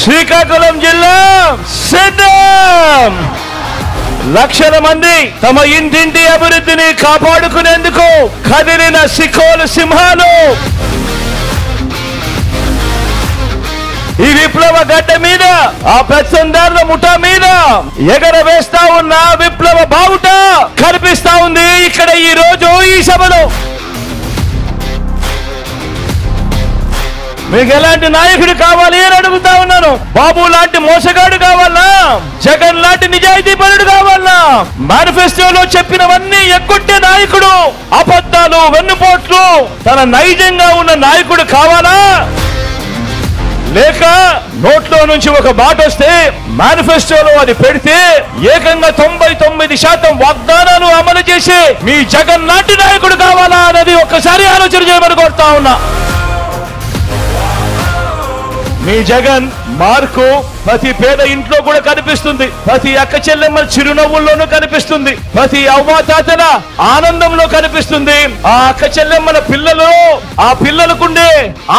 శ్రీకాకుళం జిల్లా సిద్ధం. లక్షల మంది తమ ఇంటింటి అభివృద్ధిని కాపాడుకునేందుకు కదిలిన సికోలు సింహాలు ఈ విప్లవ గడ్డ మీద, ఆ పెత్తందారుల ముఠా మీద ఎగరవేస్తా ఉన్న విప్లవ బావుట కనిపిస్తా ఉంది ఇక్కడ ఈ రోజు ఈ సభలో. మీకు ఎలాంటి నాయకుడు కావాలి అని అడుగుతా ఉన్నాను. బాబు లాంటి మోసగాడు కావాలా? జగన్ లాంటి నిజాయితీ పరుడు కావాలా? మేనిఫెస్టోలో చెప్పినవన్నీ ఎగ్గొట్టే నాయకుడు, అబద్ధాలు వెన్నుపోట్లు తన నైజంగా ఉన్న నాయకుడు కావాలా? లేక నోట్లో నుంచి ఒక మాట వస్తే మేనిఫెస్టోలో అది పెడితే ఏకంగా 99% వాగ్దానాలు అమలు చేసి మీ జగన్ లాంటి నాయకుడు కావాలా అనేది ఒక్కసారి ఆలోచన చేయమని కోరుతా ఉన్నా. మీ జగన్ మార్కు ప్రతి పేద ఇంట్లో కూడా కనిపిస్తుంది, ప్రతి అక్క చెల్లెమ్మ చిరునవ్వుల్లోనూ కనిపిస్తుంది, ప్రతి అవ్వాతాతల ఆనందంలో కనిపిస్తుంది, ఆ అక్క చెల్లెమ్మల పిల్లలు ఆ పిల్లలకుండే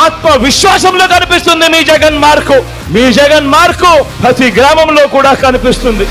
ఆత్మ విశ్వాసంలో కనిపిస్తుంది మీ జగన్ మార్కు. మీ జగన్ మార్కు ప్రతి గ్రామంలో కూడా కనిపిస్తుంది.